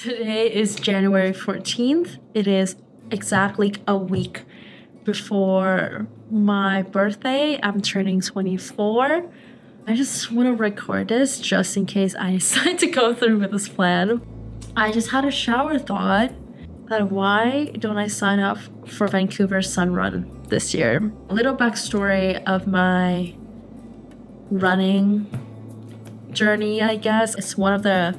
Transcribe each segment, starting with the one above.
Today is January 14th. It is exactly a week before my birthday. I'm turning 24. I just want to record this just in case I decide to go through with this plan. I just had a shower thought that why don't I sign up for Vancouver Sun Run this year? A little backstory of my running journey, I guess. It's one of the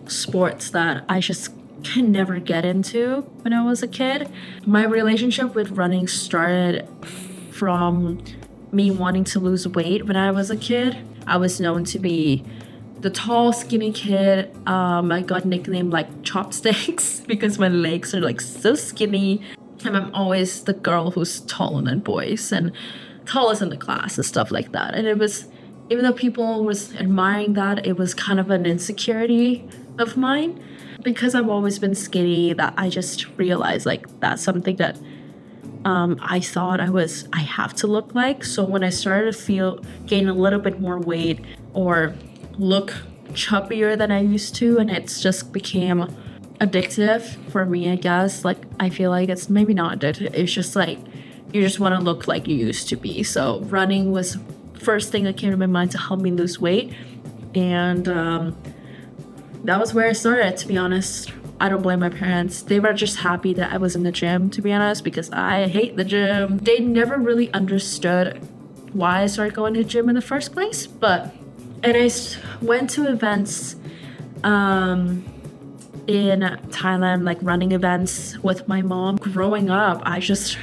sports that I just can never get into when I was a kid. My relationship with running started from me wanting to lose weight when I was a kid. I was known to be the tall, skinny kid. I got nicknamed like chopsticks because my legs are like so skinny. And I'm always the girl who's taller than boys and tallest in the class and stuff like that. And it was, even though people was admiring that, it was kind of an insecurity of mine because I've always been skinny, that I just realized like that's something that I thought I have to look like. So when I started to gain a little bit more weight or look chubbier than I used to, and it's just became addictive for me, I guess. Like I feel like it's maybe not addictive, it's just like you just want to look like you used to be. So running was first thing that came to my mind to help me lose weight, and that was where I started, to be honest. I don't blame my parents. They were just happy that I was in the gym, to be honest, because I hate the gym. They never really understood why I started going to the gym in the first place. And I went to events in Thailand, like running events with my mom. Growing up, I just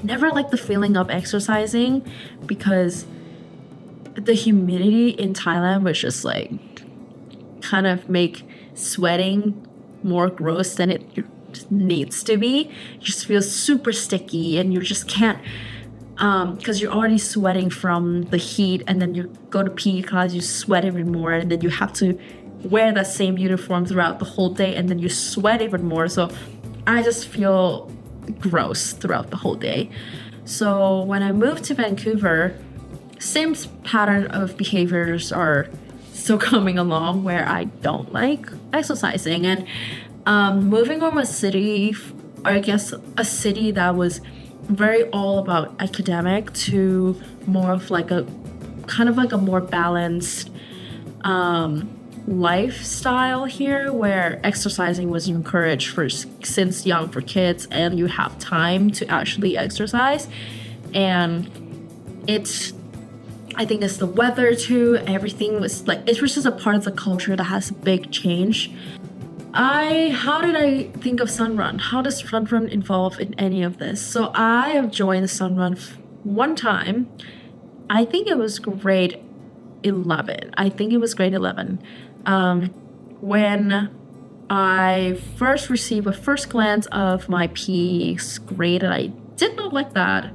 never liked the feeling of exercising because the humidity in Thailand was just like kind of make sweating more gross than it needs to be. You just feel super sticky and you just can't, because you're already sweating from the heat, and then you go to PE class, you sweat even more, and then you have to wear that same uniform throughout the whole day, and then you sweat even more. So I just feel gross throughout the whole day. So when I moved to Vancouver, same pattern of behaviors are still coming along where I don't like exercising. And moving from a city, or I guess a city that was very all about academic, to more of like a kind of like a more balanced lifestyle here, where exercising was encouraged since young for kids, and you have time to actually exercise. And I think it's the weather too. Everything was like, it was just a part of the culture that has a big change. How did I think of Sunrun? How does Sunrun involve in any of this? So I have joined Sunrun one time. I think it was grade 11. When I first received a first glance of my PE grade, and I did not like that.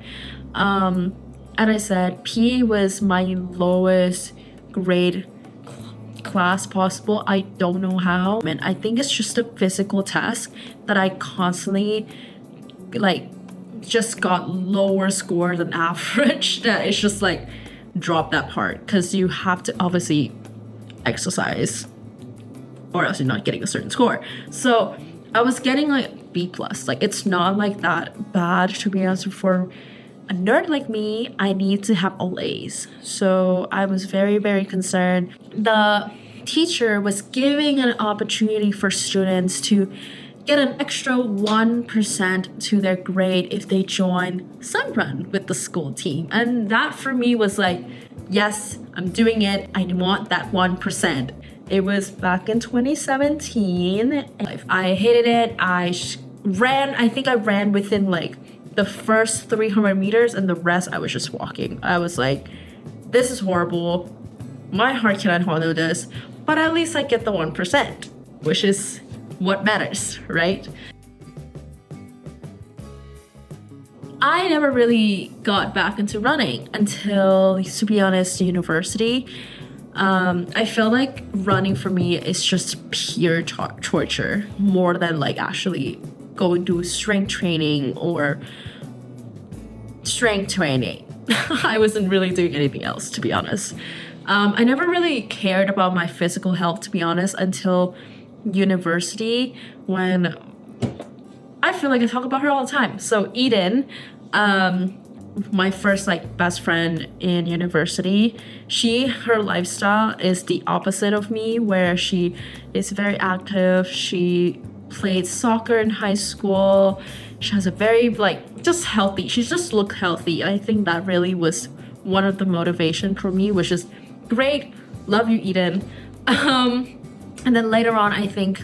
And I said PE was my lowest grade class possible. I don't know how. And I think it's just a physical test that I constantly just got lower score than average. That it's just like drop that part, because you have to obviously exercise or else you're not getting a certain score. So I was getting like B+. Like it's not like that bad, to be honest. For a nerd like me, I need to have all A's. So I was very, very concerned. The teacher was giving an opportunity for students to get an extra 1% to their grade if they join Sunrun with the school team. And that for me was like, yes, I'm doing it. I want that 1%. It was back in 2017. I hated it. I think I ran within like the first 300 meters, and the rest I was just walking. I was like, this is horrible. My heart cannot handle this, but at least I get the 1%, which is what matters, right? I never really got back into running until, to be honest, university. I feel like running for me is just pure torture, more than like actually going to strength training or strength training. I wasn't really doing anything else, to be honest. I never really cared about my physical health, to be honest, until university when I feel like I talk about her all the time. So Eden, my first like best friend in university, her lifestyle is the opposite of me, where she is very active. She played soccer in high school. She has a very like just healthy. She just looked healthy. I think that really was one of the motivation for me, which is great. Love you, Eden. And then later on, I think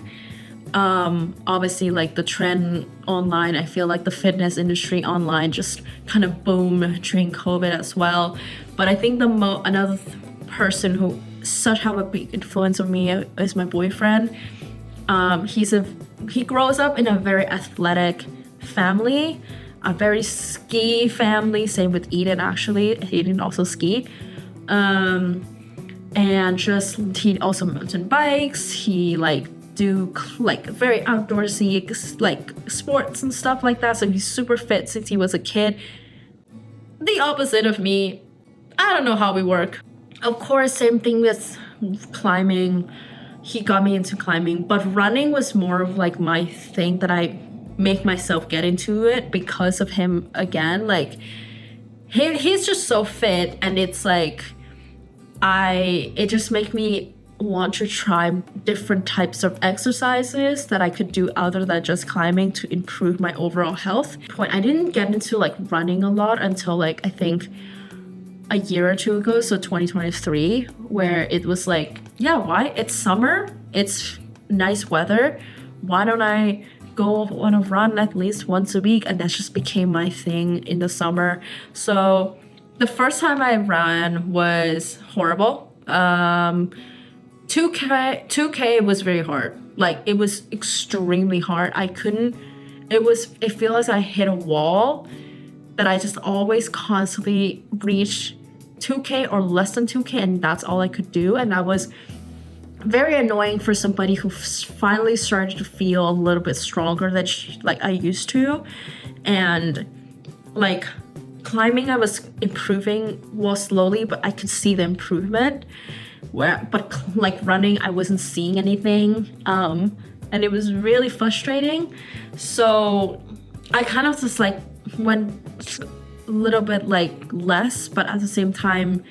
obviously like the trend online, I feel like the fitness industry online just kind of boomed during COVID as well. But I think another person who have a big influence on me is my boyfriend. He grows up in a very athletic family, a very ski family. Same with Eden, actually. Eden also ski. And just he also mountain bikes. He like do like very outdoorsy like sports and stuff like that. So he's super fit since he was a kid. The opposite of me. I don't know how we work. Of course, same thing with climbing. He got me into climbing, but running was more of like my thing that I make myself get into it because of him again. Like he's just so fit, and it's like it just makes me want to try different types of exercises that I could do other than just climbing to improve my overall health. I didn't get into like running a lot until like I think a year or two ago, so 2023, where it was like, yeah, why? It's summer, it's nice weather. Why don't I go on a run at least once a week? And that just became my thing in the summer. So the first time I ran was horrible. 2K was very hard. Like it was extremely hard. It feels like I hit a wall that I just always constantly reach 2K or less than 2K, and that's all I could do. And that was very annoying for somebody who finally started to feel a little bit stronger than I used to. And like climbing, I was improving slowly, but I could see the improvement. But like running, I wasn't seeing anything, and it was really frustrating. So I kind of just like went a little bit like less, but at the same time,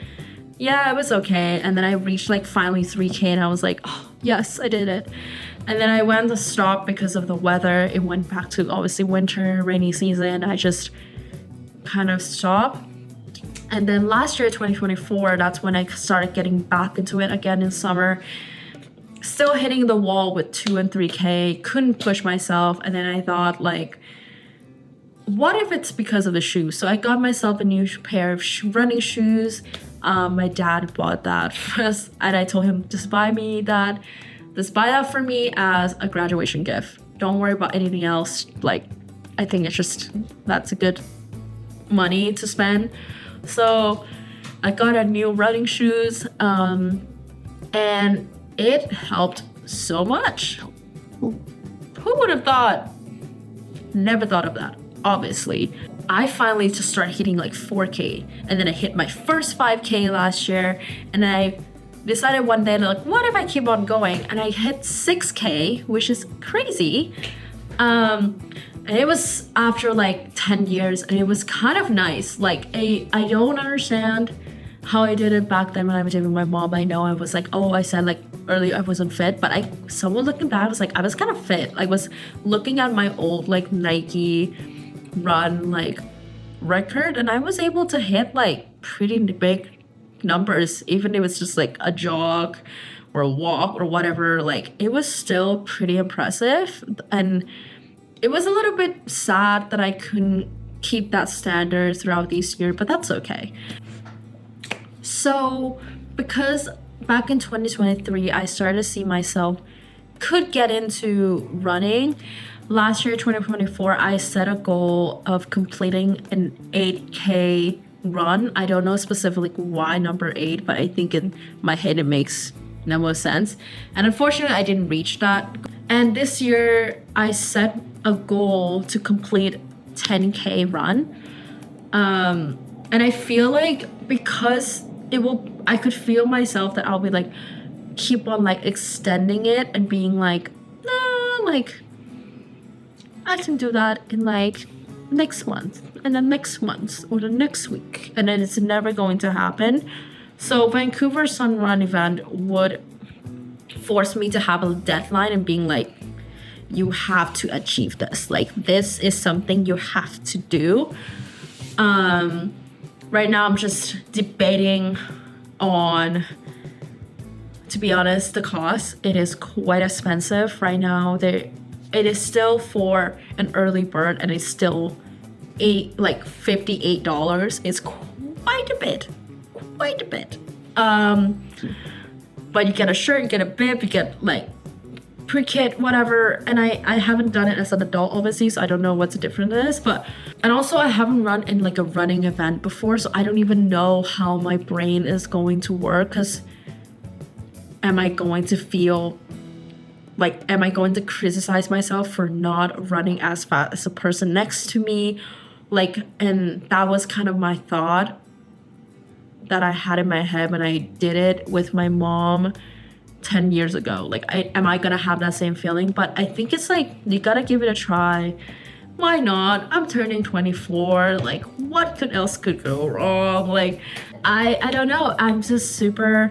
yeah, it was okay. And then I reached like finally 3K, and I was like, oh yes, I did it. And then I went to stop because of the weather. It went back to obviously winter, rainy season. I just kind of stopped. And then last year, 2024, that's when I started getting back into it again in summer. Still hitting the wall with 2 and 3K, couldn't push myself. And then I thought, like, what if it's because of the shoes? So I got myself a new pair of running shoes. My dad bought that for us, and I told him, just buy that for me as a graduation gift. Don't worry about anything else. Like, I think that's a good money to spend. So I got a new running shoes, and it helped so much. Who would have thought? Never thought of that, obviously. I finally just started hitting like 4K, and then I hit my first 5K last year, and I decided one day, like, what if I keep on going? And I hit 6K, which is crazy. And it was after like 10 years, and it was kind of nice. Like, I don't understand how I did it back then when I was with my mom. I know I was like, I said like earlier I wasn't fit, but someone looking back was like, I was kind of fit. I was looking at my old like Nike run like record, and I was able to hit like pretty big numbers, even if it was just like a jog or a walk or whatever. Like, it was still pretty impressive. And it was a little bit sad that I couldn't keep that standard throughout this year, but that's okay. So because back in 2023, I started to see myself could get into running. Last year, 2024, I set a goal of completing an 8K run. I don't know specifically why number 8, but I think in my head it makes no more sense. And unfortunately, I didn't reach that. And this year, I set a goal to complete 10K run. And I feel like because I could feel myself that I'll be like keep on like extending it and being like, nah, like I can do that in like next month and the next month or the next week, and then it's never going to happen. So Vancouver Sun Run event would force me to have a deadline and being like, you have to achieve this, like this is something you have to do. Right now I'm just debating on, to be honest, the cost. It is quite expensive right now. It is still for an early bird and it's still $58. It's quite a bit. But you get a shirt, you get a bib, you get like pre-kit, whatever. And I haven't done it as an adult, obviously, so I don't know what the difference is. And also I haven't run in like a running event before, so I don't even know how my brain is going to work. Because am I going to feel like, am I going to criticize myself for not running as fast as the person next to me? Like, and that was kind of my thought that I had in my head when I did it with my mom 10 years ago. Like, am I gonna have that same feeling? But I think it's like, you gotta give it a try. Why not? I'm turning 24. Like, what else could go wrong? Like, I don't know. I'm just super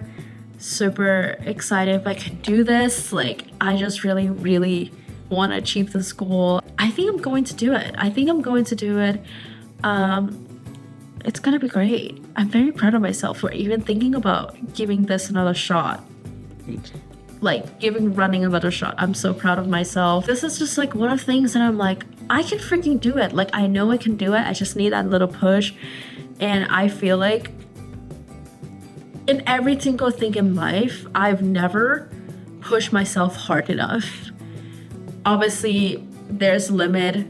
excited if I can do this. Like, I just really want to achieve this goal. I think I'm going to do it. It's gonna be great. I'm very proud of myself for even thinking about giving this another shot. Like, giving running another shot. I'm so proud of myself. This is just like one of the things that I'm like, I can freaking do it. Like, I know I can do it. I just need that little push. And I feel like in every single thing in life, I've never pushed myself hard enough. Obviously, there's a limit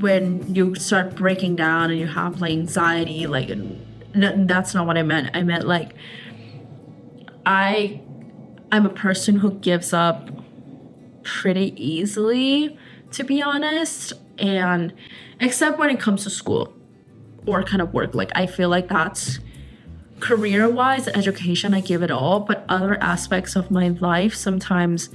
when you start breaking down and you have like anxiety, like, and that's not what I meant. I meant like, I'm a person who gives up pretty easily, to be honest. And except when it comes to school or kind of work, like I feel like that's career-wise, education, I give it all. But other aspects of my life, sometimes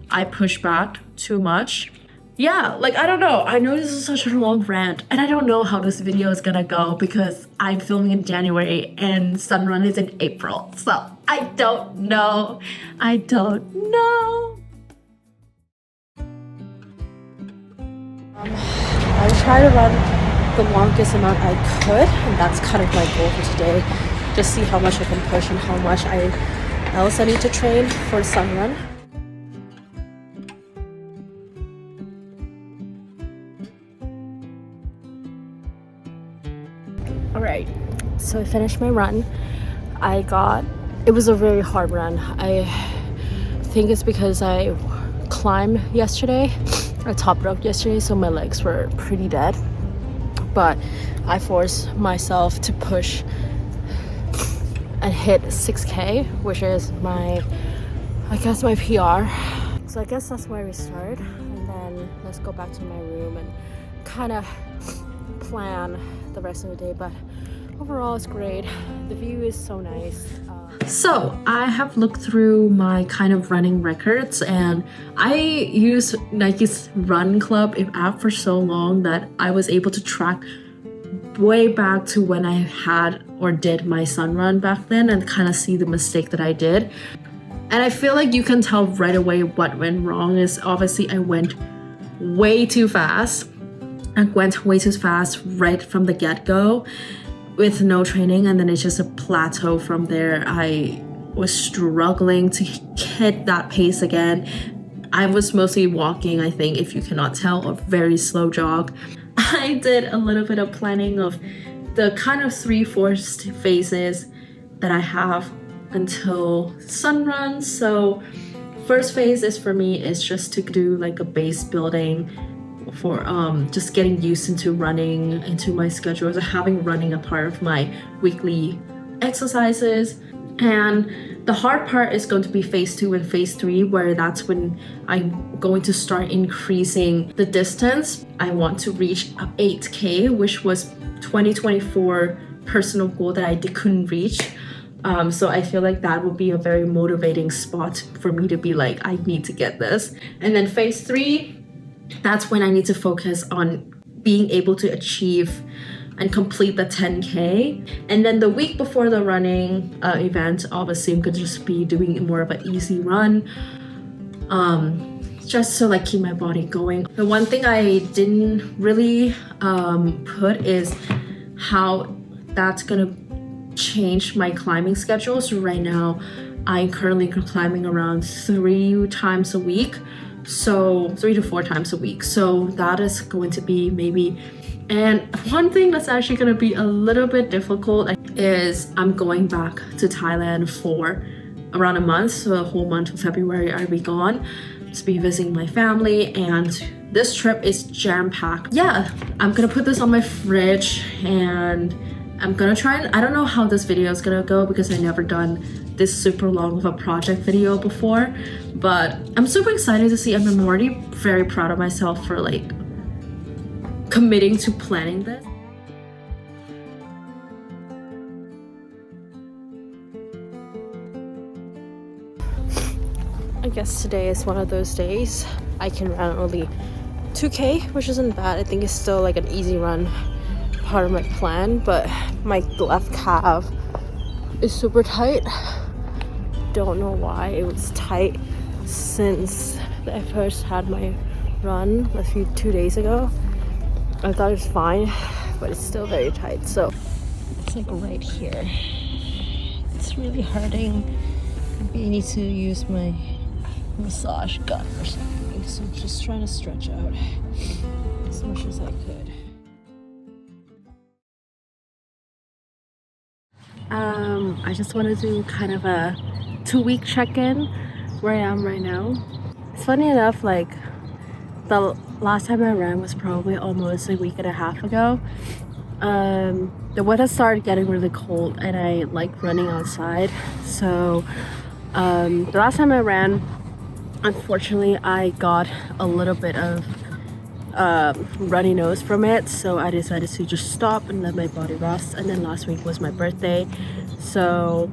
I push back too much. Yeah, like, I don't know. I know this is such a long rant, and I don't know how this video is gonna go because I'm filming in January and Sunrun is in April. So I don't know. I try to run the longest amount I could, and that's kind of my goal for today. Just see how much I can push and how much else I need to train for the Sunrun. Alright, so I finished my run. It was a very hard run. I think it's because I climbed yesterday, or top rope yesterday, so my legs were pretty dead. But I forced myself to push and hit 6K, which is my PR. So I guess that's where we start, and then let's go back to my room and kind of plan the rest of the day. But overall, it's great. The view is so nice. So I have looked through my kind of running records, and I used Nike's Run Club app for so long that I was able to track way back to when I had or did my sun run back then and kind of see the mistake that I did. And I feel like you can tell right away what went wrong is obviously I went way too fast. I went way too fast right from the get-go with no training, and then it's just a plateau from there. I was struggling to hit that pace again. I was mostly walking, I think, if you cannot tell, a very slow jog. I did a little bit of planning of the kind of 3-4 phases that I have until sun run. So first phase is for me is just to do like a base building for just getting used into running into my schedule, so having running a part of my weekly exercises. And the hard part is going to be phase 2 and phase 3, where that's when I'm going to start increasing the distance. I want to reach 8K, which was 2024 personal goal that I couldn't reach So I feel like that would be a very motivating spot for me to be like, I need to get this. And then phase 3, that's when I need to focus on being able to achieve and complete the 10K. And then the week before the running event, obviously I'm gonna just be doing more of an easy run, just to like keep my body going. The one thing I didn't really put is how that's gonna change my climbing schedule. So right now I'm currently climbing around 3 times a week, so 3 to 4 times a week. So that is going to be maybe, and one thing that's actually going to be a little bit difficult is I'm going back to Thailand for around a month. So a whole month of February I'll be gone, just be visiting my family, and this trip is jam-packed. Yeah, I'm gonna put this on my fridge and I'm gonna try and, I don't know how this video is gonna go because I've never done this super long of a project video before, but I'm super excited to see, and I'm already very proud of myself for like committing to planning this. I guess today is one of those days I can run only 2K, which isn't bad. I think it's still like an easy run, part of my plan, but my left calf is super tight. Don't know why it was tight since I first had my run a 2 days ago. I thought it was fine, but it's still very tight. So it's like right here. It's really hurting. Maybe I need to use my massage gun or something. So I'm just trying to stretch out as much as I could. I just wanted to do kind of a 2-week check-in where I am right now. It's funny enough, like the last time I ran was probably almost a week and a half ago. The weather started getting really cold and I like running outside. So the last time I ran, unfortunately I got a little bit of runny nose from it, so I decided to just stop and let my body rest. And then last week was my birthday, so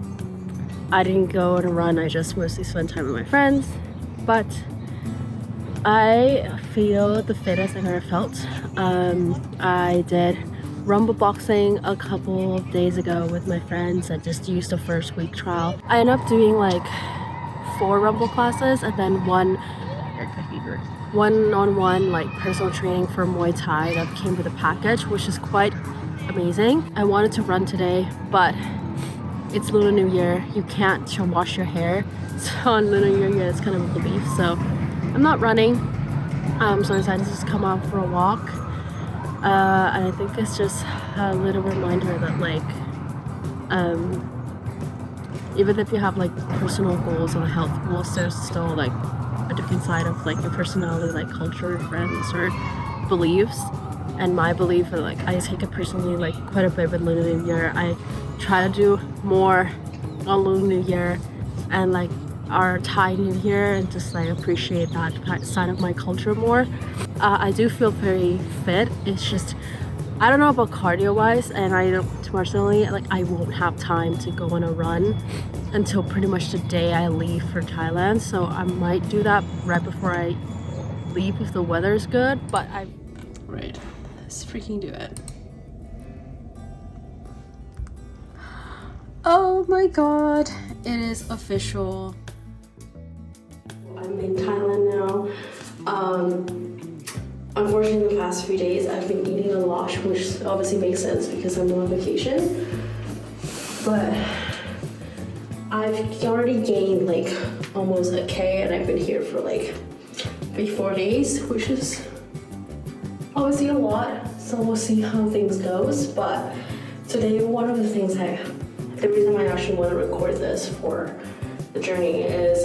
I didn't go on a run. I just mostly spent time with my friends, but I feel the fittest I've ever felt. I did rumble boxing a couple of days ago with my friends. I just used the first week trial. I ended up doing like 4 rumble classes and then one-on-one like personal training for Muay Thai that came with a package, which is quite amazing. I wanted to run today, but it's Lunar New Year. You can't wash your hair, so on Lunar New Year it's kind of a relief. So I'm not running. So I decided to just come out for a walk. And I think it's just a little reminder that like even if you have like personal goals and health goals, there's still like a different side of like your personality, like culture, friends, or beliefs. And my belief, like I take it personally like quite a bit with Lunar New Year. I try to do more on Lunar New Year and like our Thai New Year, and just like appreciate that side of my culture more. I do feel very fit. It's just I don't know about cardio wise, and I don't personally, like I won't have time to go on a run until pretty much the day I leave for Thailand. So I might do that right before I leave if the weather is good, but right, let's freaking do it. Oh my god, it is official. I'm in Thailand now. Unfortunately, the past few days I've been eating a lot, which obviously makes sense because I'm on vacation. But I've already gained like almost a K, and I've been here for like 3-4 days, which is obviously a lot. So we'll see how things goes. But today, one of the things the reason I actually want to record this for the journey is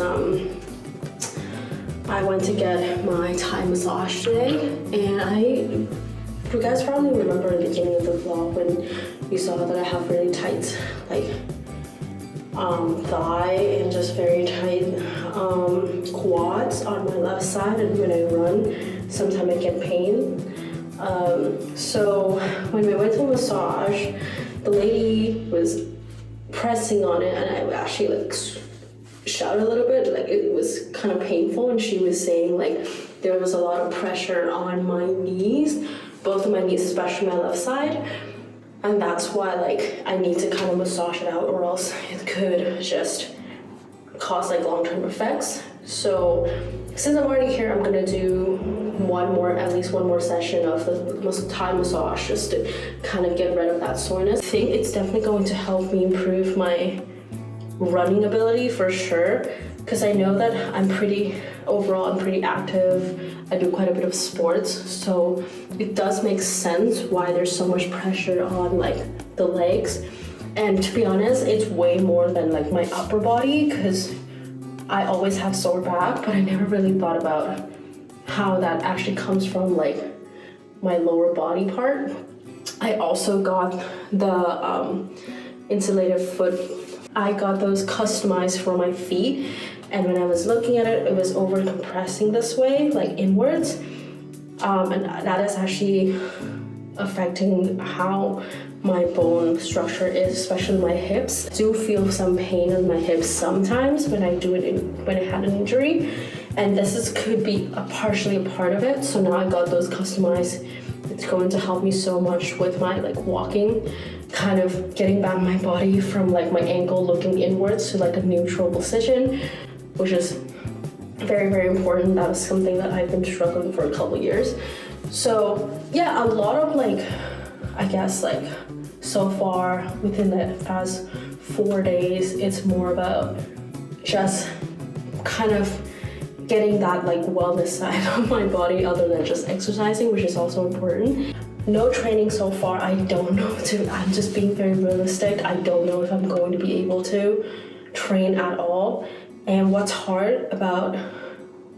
I went to get my Thai massage today, and you guys probably remember in the beginning of the vlog when you saw that I have really tight like thigh and just very tight quads on my left side, and when I run sometimes I get pain. So when we went to massage, the lady was pressing on it, and I actually like shouted a little bit, like it was kind of painful, and she was saying like there was a lot of pressure on my knees, both of my knees, especially my left side, and that's why like I need to kind of massage it out, or else it could just cause like long-term effects. So since I'm already here, I'm gonna do at least one more session of the Thai massage, just to kind of get rid of that soreness. I think it's definitely going to help me improve my running ability for sure, because I know that I'm pretty active. I do quite a bit of sports, so it does make sense why there's so much pressure on like the legs. And to be honest, it's way more than like my upper body, because I always have sore back, but I never really thought about how that actually comes from like my lower body part. I also got the insulated foot. I got those customized for my feet, and when I was looking at it, it was over compressing this way, like inwards, and that is actually affecting how my bone structure is, especially my hips. I do feel some pain in my hips sometimes when I do it when I had an injury, and could be partially a part of it. So now I got those customized. It's going to help me so much with my like walking, kind of getting back my body from like my ankle looking inwards to like a neutral position, which is very, very important. That was something that I've been struggling for a couple years. So yeah, a lot of like, I guess like so far within the past 4 days, it's more about just kind of getting that like wellness side of my body other than just exercising, which is also important. No training so far. I don't know I'm just being very realistic. I don't know if I'm going to be able to train at all. And what's hard about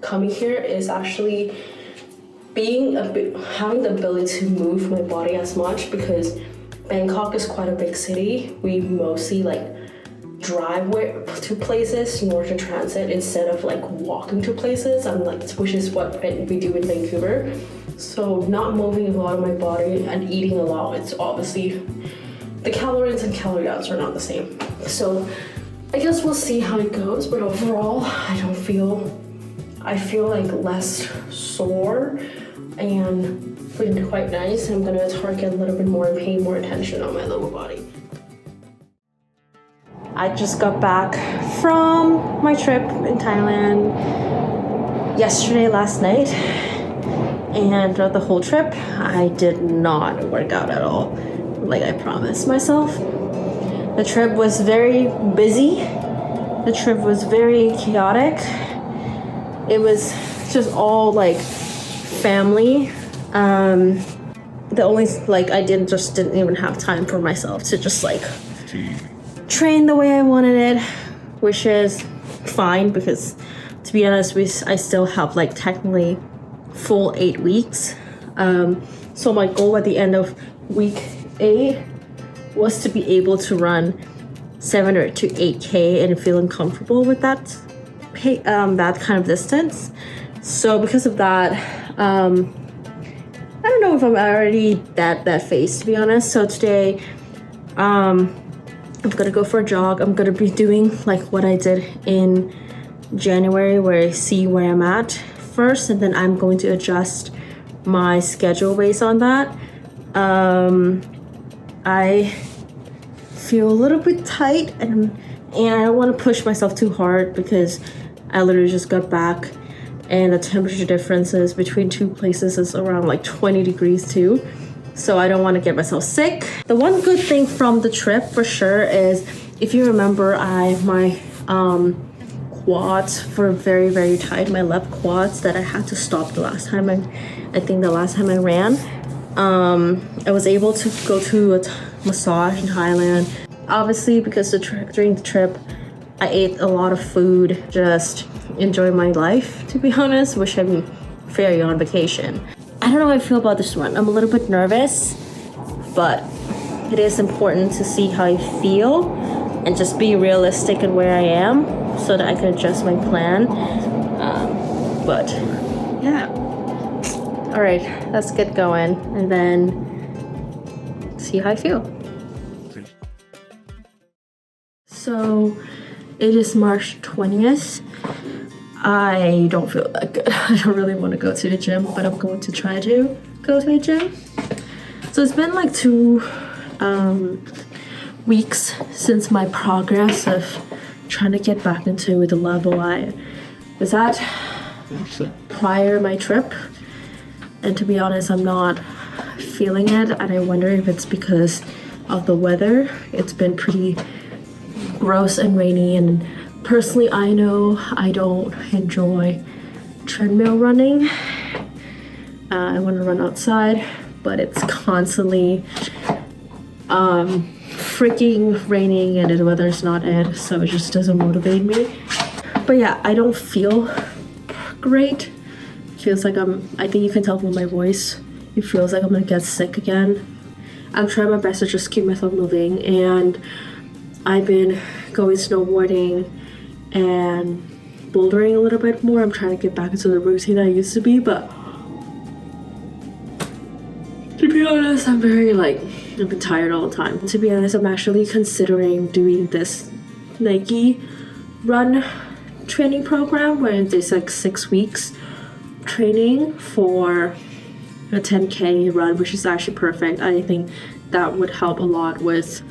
coming here is actually having the ability to move my body as much, because Bangkok is quite a big city. We mostly like drive to places in order to transit instead of like walking to places, which is what we do in Vancouver. So not moving a lot of my body and eating a lot, it's obviously the calorie ins and calorie outs are not the same. So I guess we'll see how it goes, but overall I feel like less sore and feeling quite nice. I'm gonna target a little bit more and pay more attention on my lower body. I just got back from my trip in Thailand last night, and throughout the whole trip, I did not work out at all, like I promised myself. The trip was very busy. The trip was very chaotic. It was just all like family. The only I didn't even have time for myself to just like train the way I wanted it, which is fine, because to be honest, I still have like technically full 8 weeks. So my goal at the end of week 8 was to be able to run 7 to 8K and feeling comfortable with that kind of distance. So because of that, I don't know if I'm already that phased, to be honest. So today, I'm gonna go for a jog. I'm gonna be doing like what I did in January, where I see where I'm at first, and then I'm going to adjust my schedule based on that. I feel a little bit tight, and I don't want to push myself too hard, because I literally just got back, and the temperature differences between two places is around like 20 degrees too. So I don't want to get myself sick. The one good thing from the trip for sure is, if you remember, my quads were very, very tight. My left quads that I had to stop the last time I ran. I was able to go to a massage in Thailand. Obviously, because during the trip, I ate a lot of food, just enjoy my life, to be honest, which I'm very on vacation. I don't know how I feel about this one. I'm a little bit nervous, but it is important to see how I feel and just be realistic in where I am so that I can adjust my plan. But yeah. All right, let's get going and then see how I feel. So it is March 20th. I don't feel that good. I don't really want to go to the gym, but I'm going to try to go to the gym. So it's been like 2 weeks since my progress of trying to get back into the level I was at prior my trip. And to be honest, I'm not feeling it, and I wonder if it's because of the weather. It's been pretty gross and rainy, and personally I know I don't enjoy treadmill running. I want to run outside, but it's constantly freaking raining and the weather's not it, so it just doesn't motivate me. But yeah, I don't feel great. Feels like I think you can tell from my voice, it feels like I'm gonna get sick again. I'm trying my best to just keep myself moving, and I've been going snowboarding and bouldering a little bit more. I'm trying to get back into the routine I used to be, but to be honest, I've been tired all the time. To be honest, I'm actually considering doing this Nike run training program where there's like 6 weeks training for a 10K run, which is actually perfect. I think that would help a lot with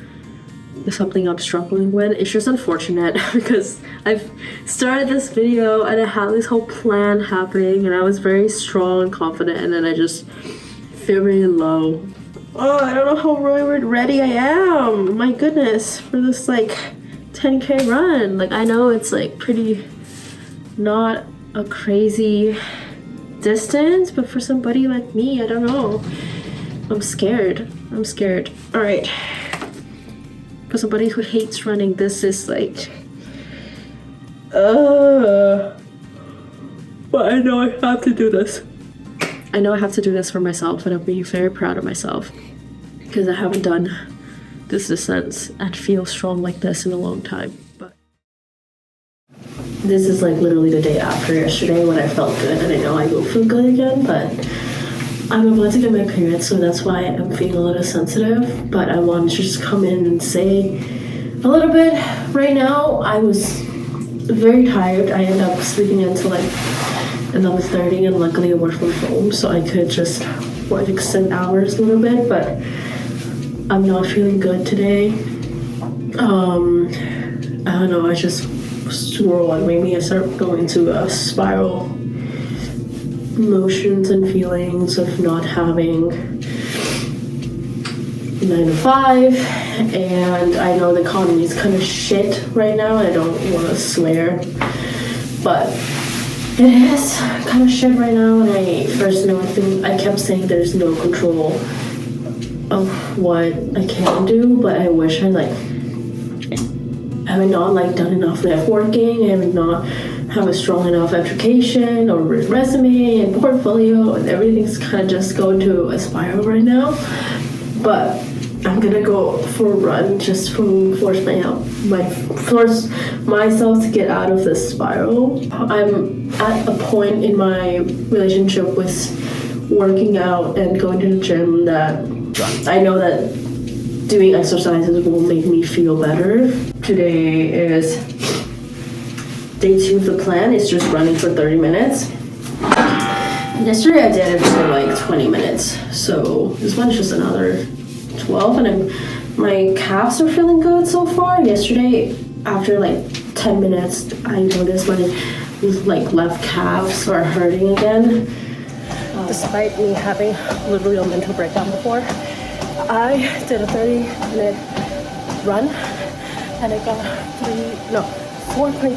something I'm struggling with. It's just unfortunate because I've started this video and I had this whole plan happening and I was very strong and confident, and then I just feel really low. Oh, I don't know how ready I am. My goodness, for this like 10K run. Like, I know it's like pretty not a crazy distance, but for somebody like me, I don't know. I'm scared. All right. For somebody who hates running, this is like, but I know I have to do this. I know I have to do this for myself, and I'm being very proud of myself because I haven't done this distance and feel strong like this in a long time. But this is like literally the day after yesterday when I felt good, and I know I will feel good again, but I'm about to get my period, so that's why I'm feeling a little sensitive. But I wanted to just come in and say a little bit. Right now, I was very tired. I ended up sleeping until like 11:30, and luckily I worked from home, so I could just extend hours a little bit, but I'm not feeling good today. I don't know, I just swirl, and maybe I start going into a spiral emotions and feelings of not having 9 to 5, and I know the economy is kind of shit right now. I don't want to swear, but it is kind of shit right now, and I kept saying there's no control of what I can do, but I wish I haven't not done enough networking. I haven't not have a strong enough application or resume and portfolio, and everything's kind of just going to a spiral right now. But I'm gonna go for a run just to force myself to get out of this spiral. I'm at a point in my relationship with working out and going to the gym that I know that doing exercises will make me feel better. Today is day 2 of the plan. It's just running for 30 minutes. Yesterday I did it for like 20 minutes, so this one's just another 12, and my calves are feeling good so far. Yesterday, after like 10 minutes, I noticed my left calves are hurting again. Despite me having literally a mental breakdown before, I did a 30-minute run, and I got 4.3,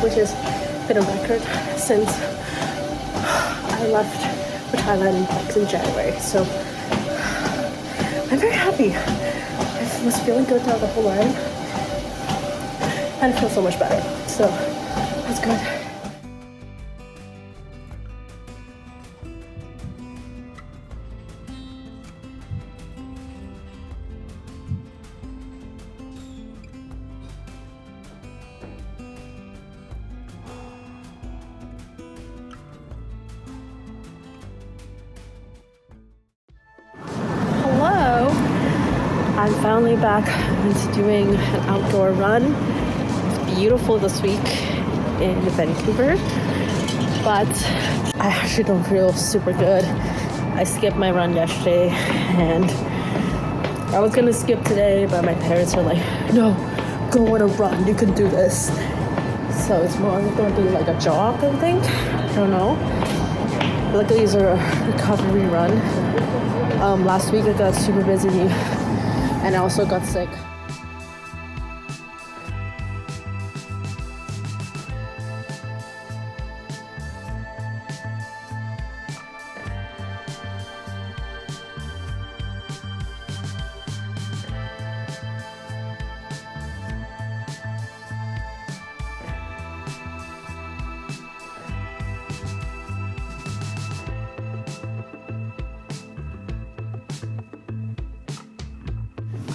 which has been a record since I left for Thailand in January. So I'm very happy. I was feeling good throughout the whole line, and I feel so much better. So that's good. I'm finally back into doing an outdoor run. It's beautiful this week in Vancouver, but I actually don't feel super good. I skipped my run yesterday and I was gonna skip today, but my parents are like, no, go on a run, you can do this. So it's more gonna be like a jog, I think. I don't know. Luckily it's a recovery run. Last week I got super busy and I also got sick.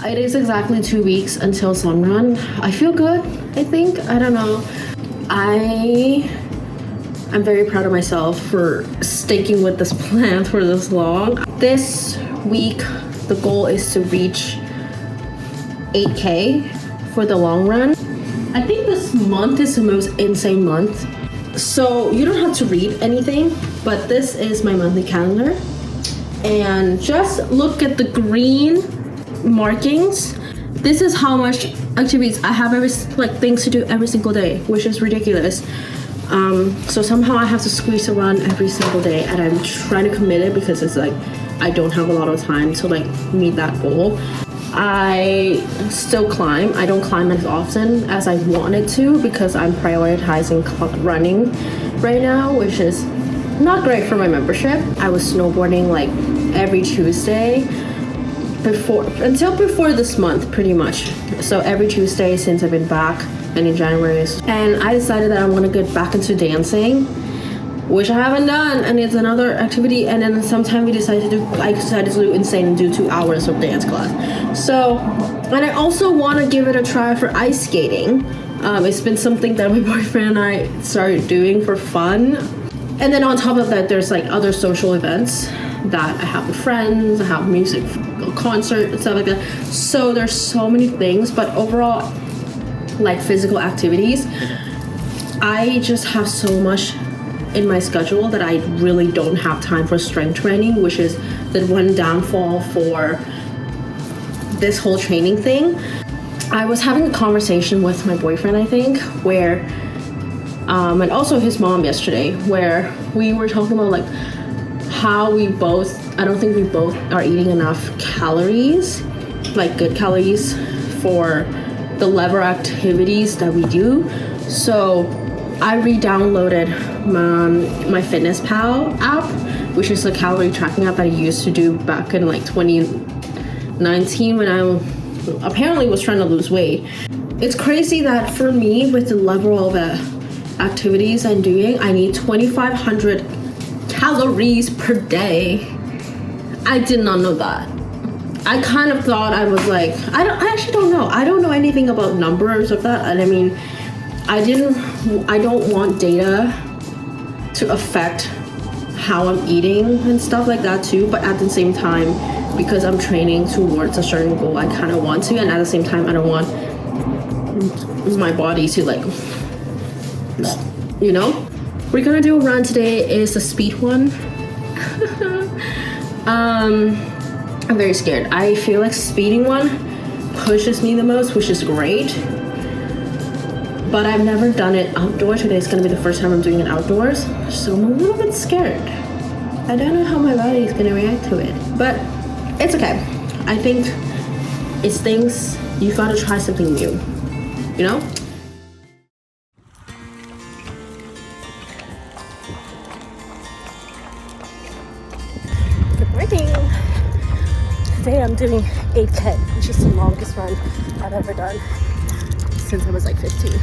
It is exactly 2 weeks until sun run. I feel good, I think. I don't know. I'm very proud of myself for sticking with this plan for this long. This week, the goal is to reach 8K for the long run. I think this month is the most insane month. So you don't have to read anything, but this is my monthly calendar. And just look at the green markings. This is how much activities I have, things to do every single day, which is ridiculous. So somehow I have to squeeze a run every single day, and I'm trying to commit it because it's like I don't have a lot of time to like meet that goal. I still climb. I don't climb as often as I wanted to because I'm prioritizing running right now, which is not great for my membership. I was snowboarding like every Tuesday until before this month, pretty much. So every Tuesday since I've been back, and in January. And I decided that I want to get back into dancing, which I haven't done, and it's another activity. And then sometime I decided to do insane and do 2 hours of dance class. So, and I also want to give it a try for ice skating. It's been something that my boyfriend and I started doing for fun. And then on top of that, there's like other social events that I have with friends. I have music, concert, and stuff like that. So there's so many things, but overall, like physical activities, I just have so much in my schedule that I really don't have time for strength training, which is the one downfall for this whole training thing. I was having a conversation with my boyfriend, I think, where and also his mom yesterday, where we were talking about like how I don't think we both are eating enough calories, like good calories for the level activities that we do. So I re-downloaded my MyFitnessPal app, which is a calorie tracking app that I used to do back in like 2019 when I apparently was trying to lose weight. It's crazy that for me, with the level of activities I'm doing, I need 2,500 calories per day. I did not know that. I kind of thought I was like, I actually don't know. I don't know anything about numbers of that. And I mean, I don't want data to affect how I'm eating and stuff like that too. But at the same time, because I'm training towards a certain goal, I kind of want to. And at the same time, I don't want my body to like, you know? We're gonna do a run today. Is a speed one. I'm very scared. I feel like speeding one pushes me the most, which is great. But I've never done it outdoors. Today is gonna be the first time I'm doing it outdoors. So I'm a little bit scared. I don't know how my body is gonna react to it. But it's okay. I think it's things, you gotta try something new. You know? Good morning. Today I'm doing 8K, which is the longest run I've ever done since I was like 15.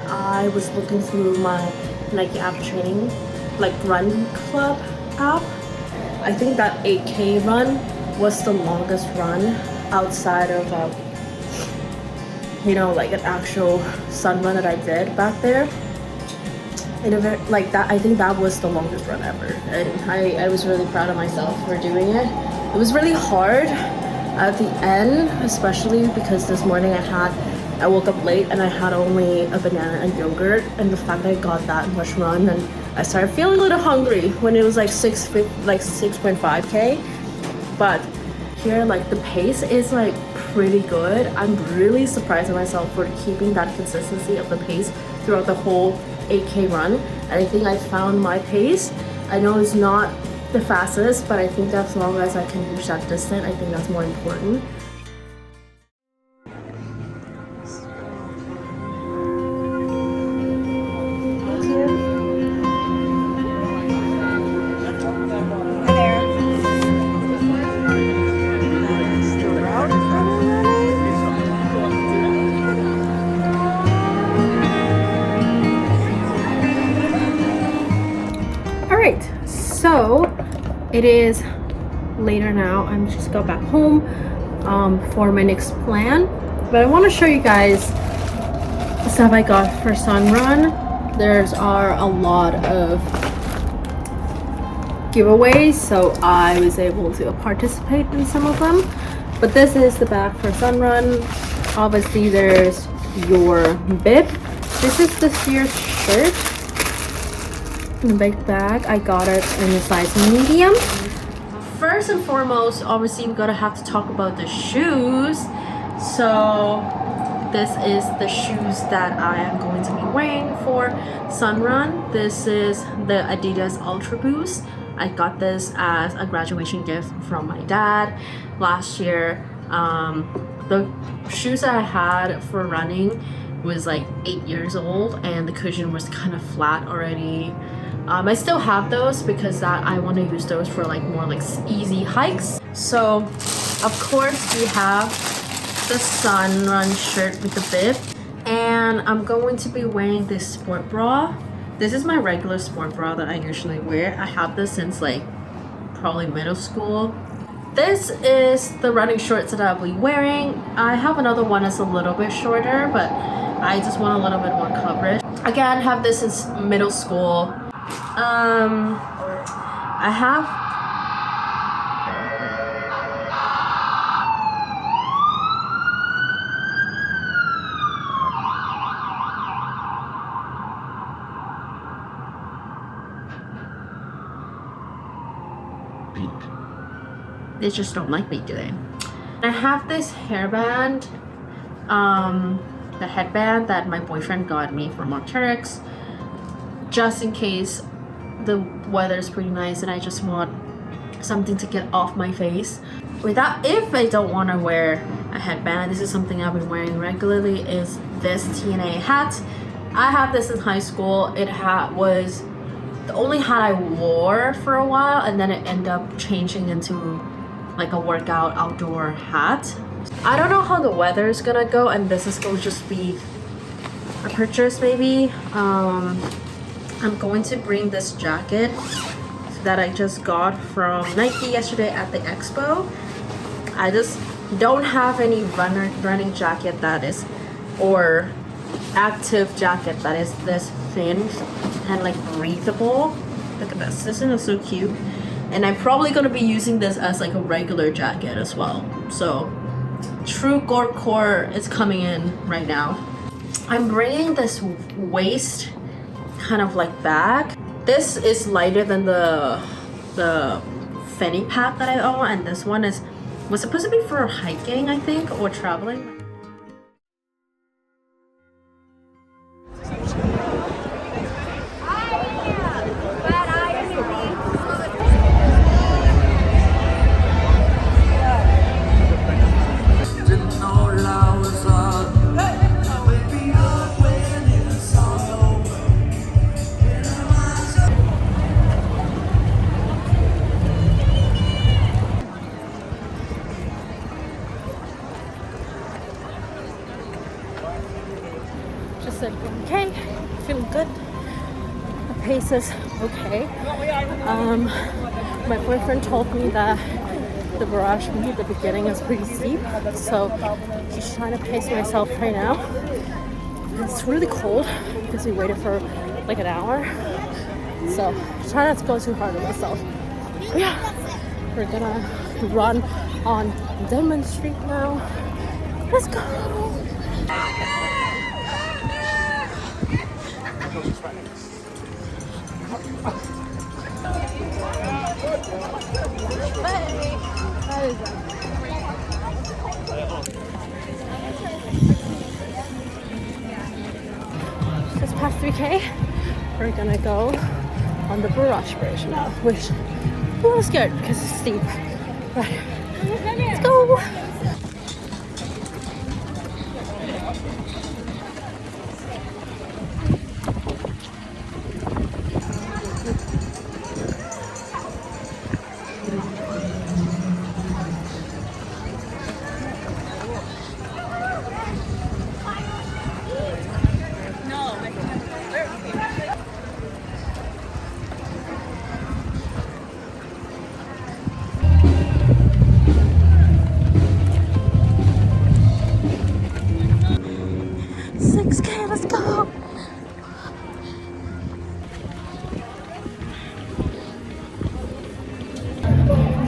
I was looking through my Nike app training, like run club app. I think that 8K run was the longest run outside of like an actual sun run that I did back there. In a very, like that, I think that was the longest run ever, and I was really proud of myself for doing it. It was really hard. at the end, especially because this morning I woke up late and I had only a banana and yogurt, and the fact that I got that much run and I started feeling a little hungry when it was like 6.5k. But here, like, the pace is like pretty good. I'm really surprised at myself for keeping that consistency of the pace throughout the whole 8k run. And I think I found my pace. I know it's not the fastest, but I think as long as I can reach that distance, I think that's more important. So it is later now. I'm just got back home for my next plan, but I want to show you guys the stuff I got for Sun Run. There's are a lot of giveaways, so I was able to participate in some of them. But this is the bag for Sun Run. Obviously there's your bib. This is this year's shirt. The big bag, I got it in a size medium. First and foremost, obviously we're gonna have to talk about the shoes. So this is the shoes that I am going to be wearing for Sun Run. This is the Adidas Ultra Boost. I got this as a graduation gift from my dad last year. The shoes that I had for running was like 8 years old, and the cushion was kind of flat already. I still have those because I want to use those for like more like easy hikes. So of course we have the Sun Run shirt with the bib, and I'm going to be wearing this sport bra. This is my regular sport bra that I usually wear. I have this since like probably middle school. This is the running shorts that I'll be wearing. I have another one that's a little bit shorter, but I just want a little bit more coverage. Again, I have this since middle school. I have they just don't like me today. I have this hairband, the headband that my boyfriend got me from Arc'teryx, just in case the weather's pretty nice and I just want something to get off my face. If I don't want to wear a headband, this is something I've been wearing regularly, is this TNA hat. I had this in high school. It was the only hat I wore for a while, and then it ended up changing into like a workout outdoor hat. I don't know how the weather is gonna go, and this is going to just be a purchase maybe. I'm going to bring this jacket that I just got from Nike yesterday at the expo. I just don't have any running jacket that is, or active jacket that is this thin and like breathable. Look at this. This is so cute. And I'm probably going to be using this as like a regular jacket as well. So true gore core is coming in right now. I'm bringing this waist kind of like bag. This is lighter than the fanny pack that I own, and this one was supposed to be for hiking, I think, or traveling. Said okay, feeling good. The pace is okay. My boyfriend told me that the Mirage at the beginning is pretty steep, so just trying to pace myself right now. It's really cold because we waited for like an hour, so try not to go too hard on myself. But yeah, we're gonna run on Denman Street now. Let's go. Just past 3K, we're gonna go on the Mirage bridge now, which I'm a little scared because it's steep. But let's go!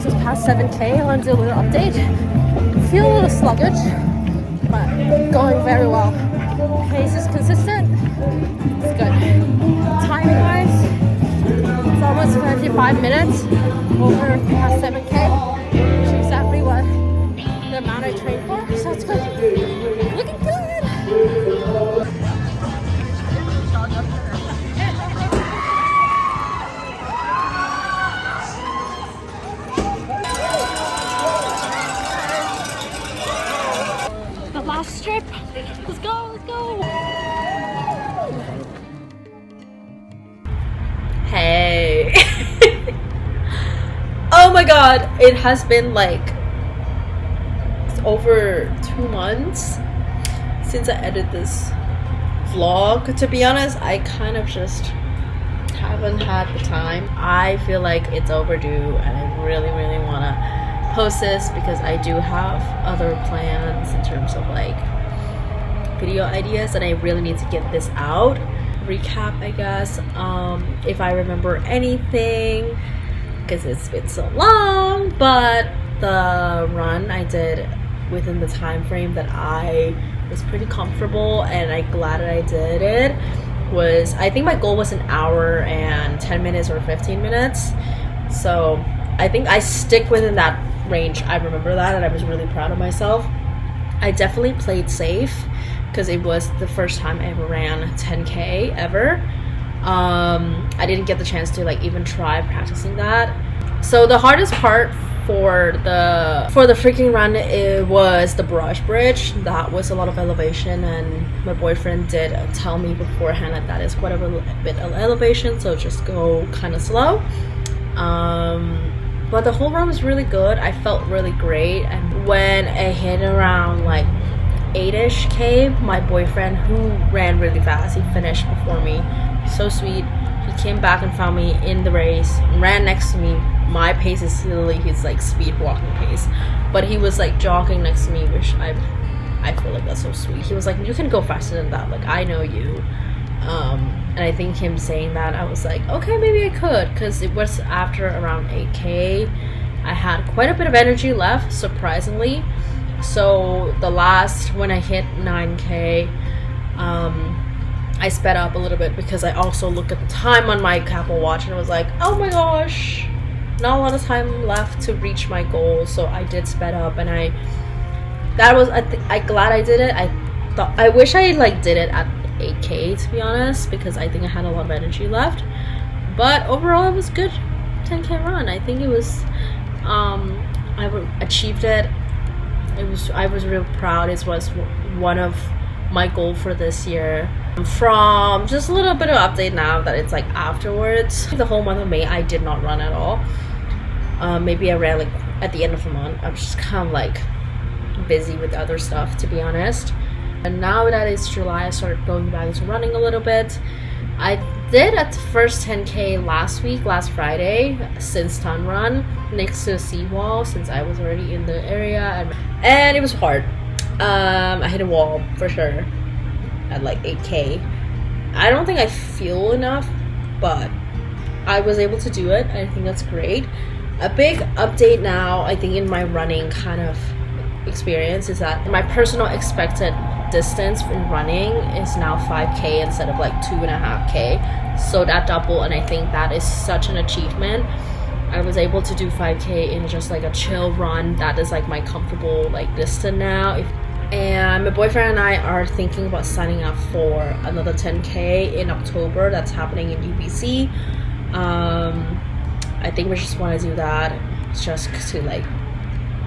Just past 7K, I want to do a little update. Feel a little sluggish, but going very well. Pace is consistent, it's good. Timing wise, it's almost 55 minutes over past 7K, which is exactly what the amount I trained for, so it's good. Looking good! Strip. Let's go, let's go. Hey. Oh my god, it has been like it's over 2 months since I edited this vlog. To be honest, I kind of just haven't had the time. I feel like it's overdue and I really want to post this because I do have other plans in terms of like video ideas and I really need to get this out. Recap, I guess, if I remember anything because it's been so long, but the run I did within the time frame that I was pretty comfortable and I'm glad that I did it was, I think my goal was an hour and 10 minutes or 15 minutes, so I think I stick within that range. I remember that and I was really proud of myself. I definitely played safe because it was the first time I ever ran 10K ever. I didn't get the chance to like even try practicing that. So the hardest part for the freaking run, it was the Mirage bridge. That was a lot of elevation and my boyfriend did tell me beforehand that is quite a bit of elevation, so just go kind of slow. But the whole run was really good. I felt really great, and when I hit around like 8-ish K, my boyfriend, who ran really fast, he finished before me. So sweet. He came back and found me in the race, ran next to me. My pace is literally his like speed walking pace, but he was like jogging next to me, which I feel like that's so sweet. He was like, you can go faster than that, like I know you. And I think him saying that, I was like, okay, maybe I could, because it was after around 8K. I had quite a bit of energy left, surprisingly. So the last, when I hit 9K, I sped up a little bit because I also looked at the time on my Apple Watch and I was like, oh my gosh, not a lot of time left to reach my goal. So I did sped up, and I glad I did it. I wish I like did it at 8K, to be honest, because I think I had a lot of energy left, but overall it was good 10K run. I think it was I achieved it. I was real proud. It was one of my goal for this year. From just a little bit of update now that it's like afterwards, the whole month of May I did not run at all. Maybe I ran like at the end of the month. I was just kind of like busy with other stuff, to be honest. And now that it's July, I started going back to running a little bit. I did at the first 10K last Friday, since Tan run next to a seawall, since I was already in the area, and it was hard. I hit a wall for sure at like 8K. I don't think I feel enough, but I was able to do it. I think that's great. A big update now, I think, in my running kind of experience is that my personal expected distance in running is now 5K instead of like 2.5K. So that double, and I think that is such an achievement. I was able to do 5K in just like a chill run. That is like my comfortable like distance now. And my boyfriend and I are thinking about signing up for another 10K in October. That's happening in UBC. I think we just want to do that just to like,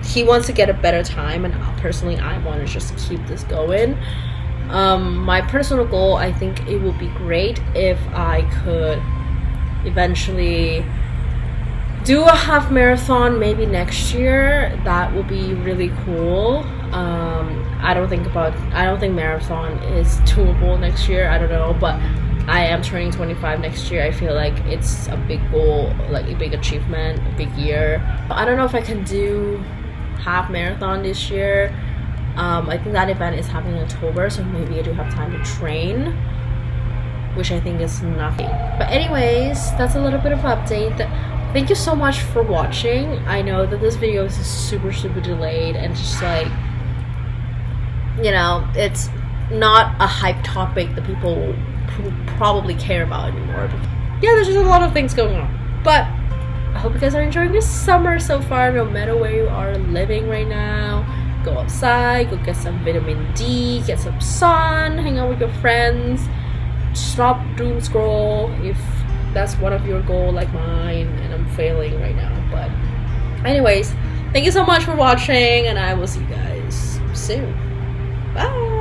he wants to get a better time, and personally I want to just keep this going. My personal goal, I think it would be great if I could eventually do a half marathon maybe next year. That would be really cool. I don't think marathon is doable next year. I don't know, but I am turning 25 next year. I feel like it's a big goal, like a big achievement, a big year. I don't know if I can do half marathon this year. I think that event is happening in October, so maybe I do have time to train, which I think is nothing. But anyways, that's a little bit of an update. Thank you so much for watching. I know that this video is super delayed, and just like, you know, it's not a hype topic that people probably care about anymore. Yeah, there's just a lot of things going on. But I hope you guys are enjoying this summer so far, no matter where you are living right now. Go outside, go get some vitamin D, get some sun, hang out with your friends. Stop doom scroll if that's one of your goals like mine, and I'm failing right now. But anyways, thank you so much for watching, and I will see you guys soon. Bye.